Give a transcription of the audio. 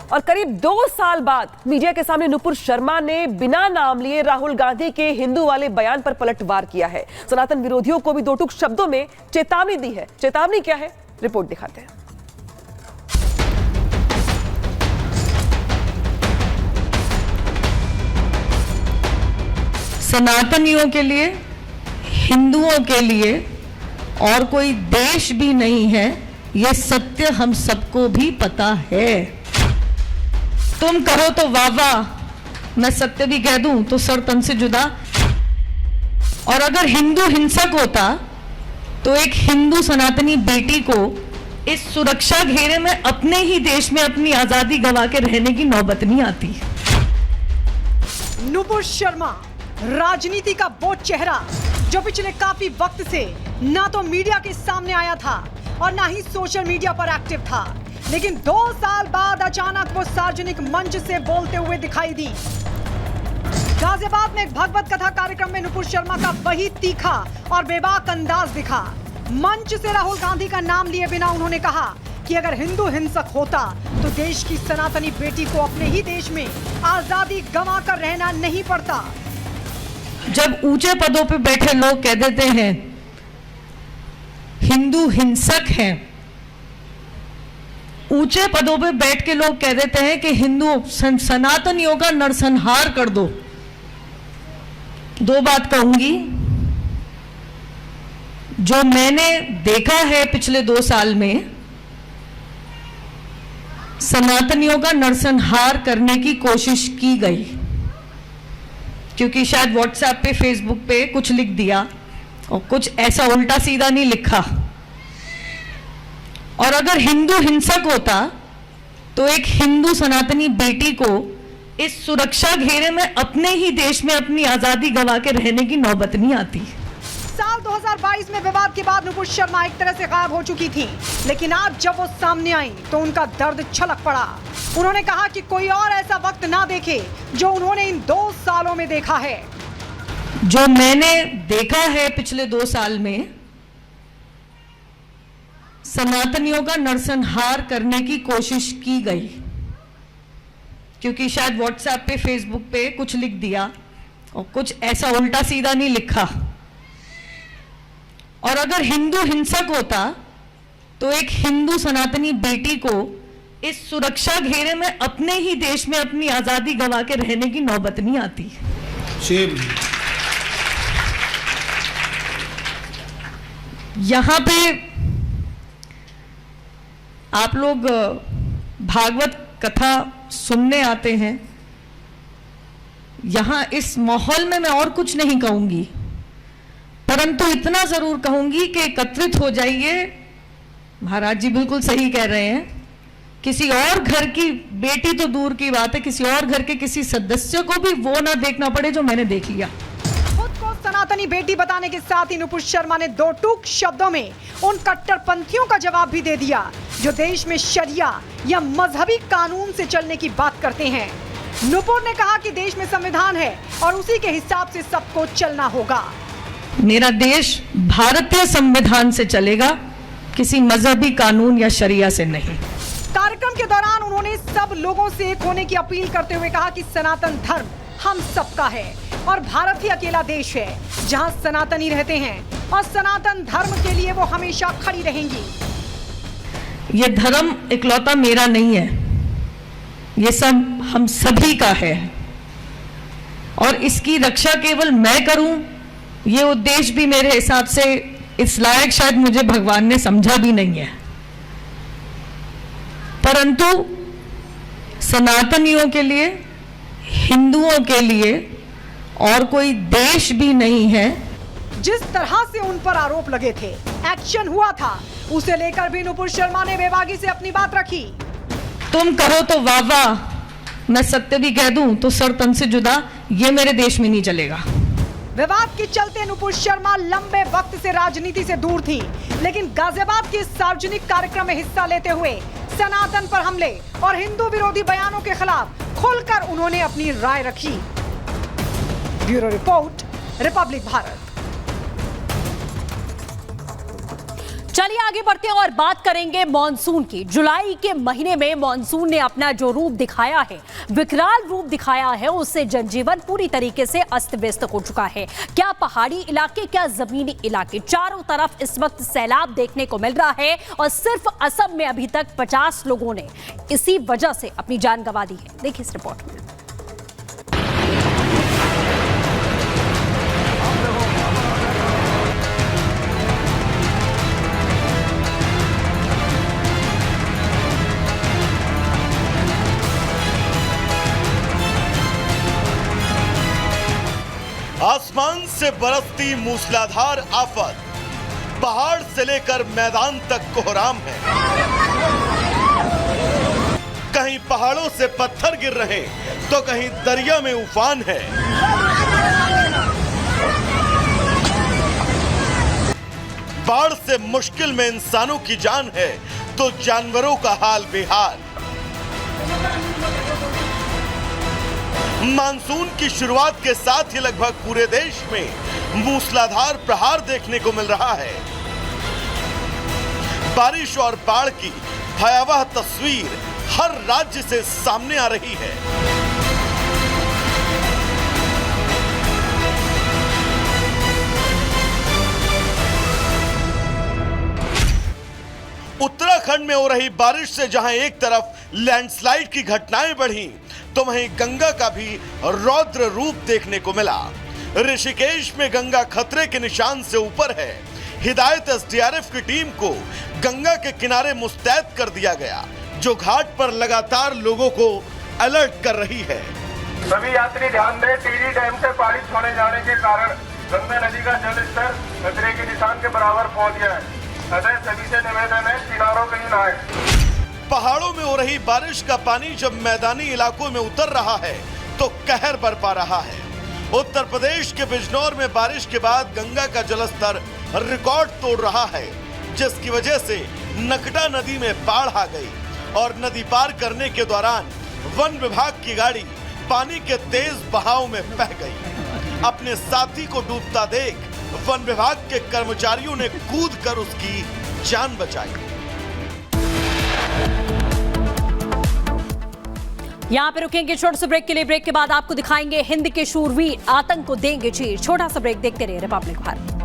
और करीब 2 साल बाद मीडिया के सामने नुपुर शर्मा ने बिना नाम लिए राहुल गांधी के हिंदू वाले बयान पर पलटवार किया है। सनातन विरोधियों को भी 2 टूक शब्दों में चेतावनी दी है। चेतावनी क्या है, रिपोर्ट दिखाते हैं। सनातनियों के लिए, हिंदुओं के लिए और कोई देश भी नहीं है, यह सत्य हम सबको भी पता है। तुम कहो तो वाह वाह, मैं सत्य भी कह दूं तो सर तन से जुदा। और अगर हिंदू हिंसक होता तो एक हिंदू सनातनी बेटी को इस सुरक्षा घेरे में अपने ही देश में अपनी आजादी गंवा के रहने की नौबत नहीं आती। नुपुर शर्मा राजनीति का वो चेहरा जो पिछले काफी वक्त से ना तो मीडिया के सामने आया था और ना ही सोशल मीडिया पर एक्टिव था, लेकिन 2 साल बाद अचानक वो सार्वजनिक मंच से बोलते हुए दिखाई दी। गाजियाबाद में एक भगवत कथा कार्यक्रम में नुपुर शर्मा का वही तीखा और बेबाक अंदाज दिखा। मंच से राहुल गांधी का नाम लिए बिना उन्होंने कहा कि अगर हिंदू हिंसक होता तो देश की सनातनी बेटी को अपने ही देश में आजादी गंवा कर रहना नहीं पड़ता। जब ऊंचे पदों पे बैठे लोग कह देते हैं हिंदू हिंसक हैं, ऊंचे पदों पे बैठ के लोग कह देते हैं कि हिंदू सनातनियों का नरसंहार कर दो, 2 बात कहूंगी। जो मैंने देखा है पिछले 2 साल में, सनातनियों का नरसंहार करने की कोशिश की गई, क्योंकि शायद व्हाट्सएप पे, फेसबुक पे कुछ लिख दिया और कुछ ऐसा उल्टा सीधा नहीं लिखा। और अगर हिंदू हिंसक होता तो एक हिंदू सनातनी बेटी को इस सुरक्षा घेरे में अपने ही देश में अपनी आजादी गंवा के रहने की नौबत नहीं आती। साल 2022 में विवाद के बाद नुपुर शर्मा एक तरह से गायब हो चुकी थी, लेकिन आज जब वो सामने आई तो उनका दर्द छलक पड़ा। उन्होंने कहा कि कोई और ऐसा वक्त ना देखे जो उन्होंने इन 2 सालों में देखा है। जो मैंने देखा है पिछले 2 साल में, सनातनियों का नरसंहार करने की कोशिश की गई, क्योंकि शायद व्हाट्सएप पे, फेसबुक पे कुछ लिख दिया और कुछ ऐसा उल्टा सीधा नहीं लिखा। और अगर हिंदू हिंसक होता तो एक हिंदू सनातनी बेटी को इस सुरक्षा घेरे में अपने ही देश में अपनी आजादी गंवा के रहने की नौबत नहीं आती। यहां पे आप लोग भागवत कथा सुनने आते हैं। यहां इस माहौल में मैं और कुछ नहीं कहूंगी, परंतु इतना जरूर कहूंगी कि एकत्रित हो जाइए। महाराज जी बिल्कुल सही कह रहे हैं। किसी और घर की बेटी तो दूर की बात है, किसी और घर के किसी सदस्य को भी वो ना देखना पड़े जो मैंने देख लिया। खुद को सनातनी बेटी बताने के साथ ही नुपुर शर्मा ने 2 टूक शब्दों में उन कट्टरपंथियों का जवाब भी दे दिया जो देश में शरिया या मजहबी कानून से चलने की बात करते हैं। नुपुर ने कहा कि देश में संविधान है और उसी के हिसाब से सबको चलना होगा। मेरा देश भारतीय संविधान से चलेगा, किसी मजहबी कानून या शरिया से नहीं। कार्यक्रम के दौरान उन्होंने सब लोगों से एक होने की अपील करते हुए कहा कि सनातन धर्म हम सबका है और भारत ही अकेला देश है जहां सनातनी रहते हैं और सनातन धर्म के लिए वो हमेशा खड़ी रहेंगी। ये धर्म इकलौता मेरा नहीं है, ये सब हम सभी का है और इसकी रक्षा केवल मैं करूं, ये उद्देश्य भी मेरे हिसाब से इस लायक शायद मुझे भगवान ने समझा भी नहीं है। परंतु सनातनियों के लिए, हिंदुओं के लिए और कोई देश भी नहीं है। जिस तरह से उन पर आरोप लगे थे, एक्शन हुआ था, उसे लेकर भी नुपुर शर्मा ने बेबाकी से अपनी बात रखी। तुम कहो तो वाह वाह, मैं सत्य भी कह दूं तो सर तन से जुदा, ये मेरे देश में नहीं चलेगा। विवाद के चलते नुपुर शर्मा लंबे वक्त से राजनीति से दूर थी, लेकिन गाजियाबाद के सार्वजनिक कार्यक्रम में हिस्सा लेते हुए सनातन पर हमले और हिंदू विरोधी बयानों के खिलाफ खुलकर उन्होंने अपनी राय रखी। Bureau report, Republic Bharat. चलिए आगे बढ़ते हैं और बात करेंगे मॉनसून की। जुलाई के महीने में मॉनसून ने अपना जो रूप दिखाया है, विकराल रूप दिखाया है, उससे जनजीवन पूरी तरीके से अस्त व्यस्त हो चुका है। क्या पहाड़ी इलाके, क्या जमीनी इलाके, चारों तरफ इस वक्त सैलाब देखने को मिल रहा है और सिर्फ असम में अभी तक 50 लोगों ने इसी वजह से अपनी जान गंवा दी है। देखिए इस रिपोर्ट में। आसमान से बरसती मूसलाधार आफत, पहाड़ से लेकर मैदान तक कोहराम है। कहीं पहाड़ों से पत्थर गिर रहे तो कहीं दरिया में उफान है। बाढ़ से मुश्किल में इंसानों की जान है तो जानवरों का हाल बेहाल। मानसून की शुरुआत के साथ ही लगभग पूरे देश में मूसलाधार प्रहार देखने को मिल रहा है। बारिश और बाढ़ की भयावह तस्वीर हर राज्य से सामने आ रही है। उत्तराखंड में हो रही बारिश से जहां एक तरफ लैंडस्लाइड की घटनाएं बढ़ी तो वहीं गंगा का भी रौद्र रूप देखने को मिला। ऋषिकेश में गंगा खतरे के निशान से ऊपर है। हिदायत एसडीआरएफ की टीम को गंगा के किनारे मुस्तैद कर दिया गया, जो घाट पर लगातार लोगों को अलर्ट कर रही है। सभी यात्री ध्यान दें, टीडी डैम से पानी छोड़े जाने के कारण गंगा नदी का जल स्तर खतरे के निशान के बराबर पहुंच गया है। अतः सभी से निवेदन है, किनारों कहीं न आए। पहाड़ों में हो रही बारिश का पानी जब मैदानी इलाकों में उतर रहा है तो कहर बरपा रहा है। उत्तर प्रदेश के बिजनौर में बारिश के बाद गंगा का जलस्तर रिकॉर्ड तोड़ रहा है, जिसकी वजह से नकटा नदी में बाढ़ आ गई और नदी पार करने के दौरान वन विभाग की गाड़ी पानी के तेज बहाव में बह गई। अपने साथी को डूबता देख वन विभाग के कर्मचारियों ने कूदकर उसकी जान बचाई। यहाँ पे रुकेंगे छोटे से ब्रेक के लिए। ब्रेक के बाद आपको दिखाएंगे हिंद के शूरवीर आतंक को देंगे चीर। छोटा सा ब्रेक, देखते रहिए रिपब्लिक भारत।